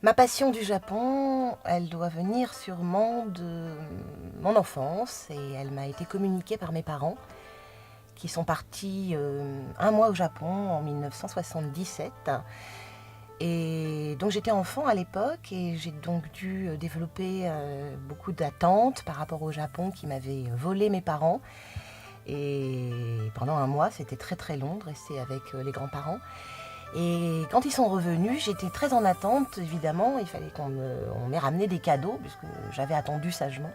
Ma passion du Japon, elle doit venir sûrement de mon enfance et elle m'a été communiquée par mes parents qui sont partis un mois au Japon en 1977. Et donc j'étais enfant à l'époque et j'ai donc dû développer beaucoup d'attentes par rapport au Japon qui m'avait volé mes parents. Et pendant un mois, c'était très très long de rester avec les grands-parents. Et quand ils sont revenus, j'étais très en attente, évidemment. Il fallait on m'ait ramené des cadeaux, puisque j'avais attendu sagement.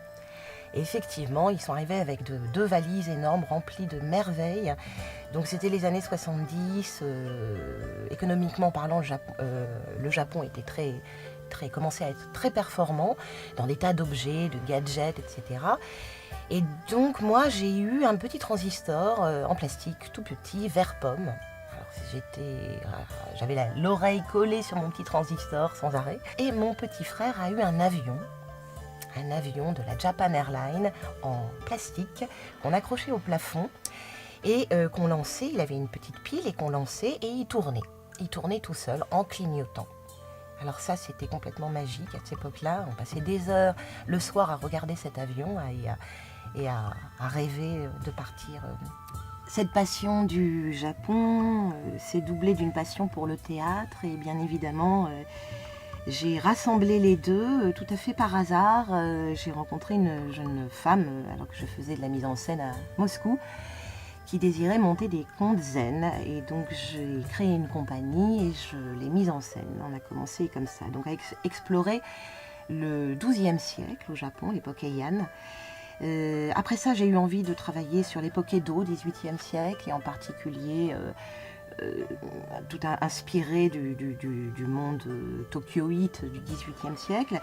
Et effectivement, ils sont arrivés avec deux valises énormes remplies de merveilles. Donc c'était les années 70. Économiquement parlant, le Japon était commençait à être très performant dans des tas d'objets, de gadgets, etc. Et donc moi, j'ai eu un petit transistor en plastique, tout petit, vert pomme. J'avais l'oreille collée sur mon petit transistor sans arrêt. Et mon petit frère a eu un avion de la Japan Airlines en plastique qu'on accrochait au plafond et qu'on lançait. Il avait une petite pile et qu'on lançait et il tournait. Il tournait tout seul en clignotant. Alors ça, c'était complètement magique à cette époque-là. On passait des heures le soir à regarder cet avion et à rêver de partir. Cette passion du Japon s'est doublée d'une passion pour le théâtre et bien évidemment, j'ai rassemblé les deux tout à fait par hasard. J'ai rencontré une jeune femme alors que je faisais de la mise en scène à Moscou qui désirait monter des contes zen et donc j'ai créé une compagnie et je l'ai mise en scène. On a commencé comme ça, donc à explorer le XIIe siècle au Japon, l'époque Heian. Après ça, j'ai eu envie de travailler sur l'époque Edo, XVIIIe siècle, et en particulier tout inspiré du monde tokyoïte du XVIIIe siècle.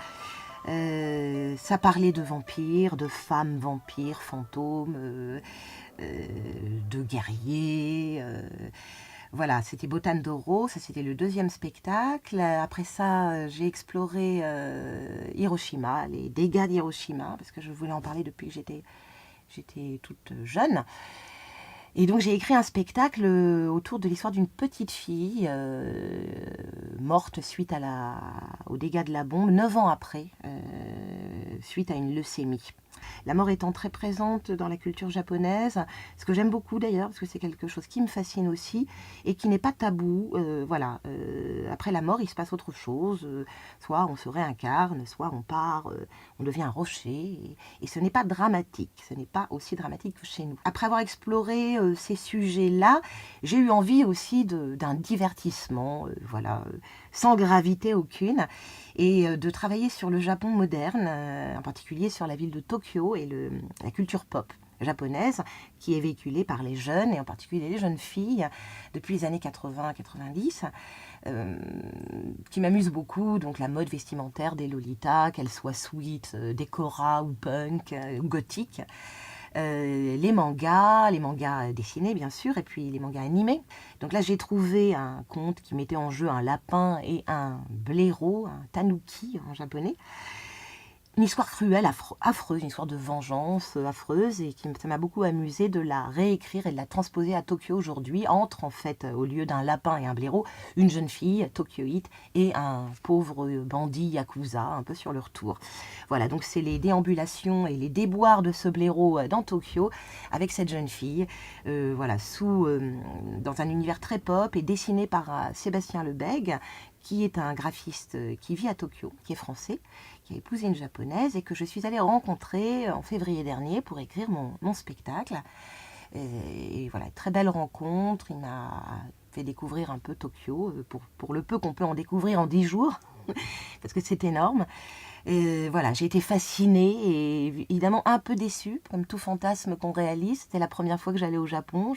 Ça parlait de vampires, de femmes vampires, fantômes, de guerriers. Voilà, c'était Botan Doro, ça c'était le deuxième spectacle. Après ça, j'ai exploré Hiroshima, les dégâts d'Hiroshima, parce que je voulais en parler depuis que j'étais toute jeune. Et donc j'ai écrit un spectacle autour de l'histoire d'une petite fille morte suite aux dégâts de la bombe, 9 ans après, suite à une leucémie. La mort étant très présente dans la culture japonaise, ce que j'aime beaucoup d'ailleurs, parce que c'est quelque chose qui me fascine aussi, et qui n'est pas tabou. Voilà. Après la mort, il se passe autre chose. Soit on se réincarne, soit on part, on devient un rocher, et ce n'est pas dramatique. Ce n'est pas aussi dramatique que chez nous. Après avoir exploré ces sujets-là, j'ai eu envie aussi d'un divertissement, voilà, sans gravité aucune, et de travailler sur le Japon moderne, en particulier sur la ville de Tokyo et la culture pop japonaise qui est véhiculée par les jeunes, et en particulier les jeunes filles, depuis les années 80-90, qui m'amuse beaucoup, donc la mode vestimentaire des Lolita, qu'elles soient sweet, décora ou punk ou gothique. Les mangas dessinés bien sûr, et puis les mangas animés. Donc là j'ai trouvé un conte qui mettait en jeu un lapin et un blaireau, un tanuki en japonais. Une histoire cruelle, affreuse, une histoire de vengeance affreuse, et ça m'a beaucoup amusé de la réécrire et de la transposer à Tokyo aujourd'hui. Entre en fait, au lieu d'un lapin et un blaireau, une jeune fille tokyoïte et un pauvre bandit yakuza, un peu sur leur tour. Voilà, donc c'est les déambulations et les déboires de ce blaireau dans Tokyo, avec cette jeune fille, voilà, dans un univers très pop, et dessiné par Sébastien Lebègue, qui est un graphiste qui vit à Tokyo, qui est français, qui a épousé une japonaise et que je suis allée rencontrer en février dernier pour écrire mon spectacle. Et voilà, très belle rencontre. Il m'a fait découvrir un peu Tokyo, pour le peu qu'on peut en découvrir en 10 jours, parce que c'est énorme. Et voilà, j'ai été fascinée et évidemment un peu déçue, comme tout fantasme qu'on réalise. C'était la première fois que j'allais au Japon.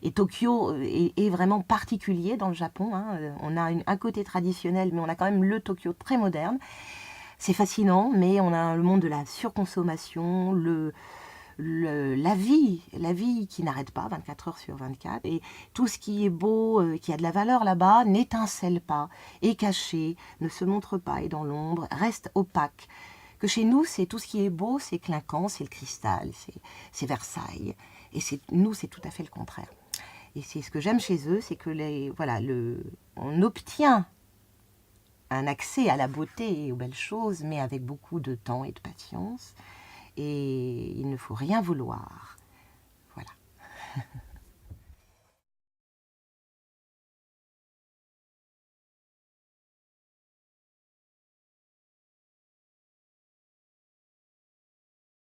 Et Tokyo est vraiment particulier dans le Japon, hein. On a un côté traditionnel, mais on a quand même le Tokyo très moderne. C'est fascinant, mais on a le monde de la surconsommation, la vie qui n'arrête pas 24 heures sur 24, et tout ce qui est beau, qui a de la valeur là-bas, n'étincelle pas, est caché, ne se montre pas, est dans l'ombre, reste opaque. Que chez nous, c'est tout ce qui est beau, c'est clinquant, c'est le cristal, c'est Versailles. Et nous, c'est tout à fait le contraire. Et c'est ce que j'aime chez eux, c'est que voilà, on obtient un accès à la beauté et aux belles choses, mais avec beaucoup de temps et de patience. Et il ne faut rien vouloir.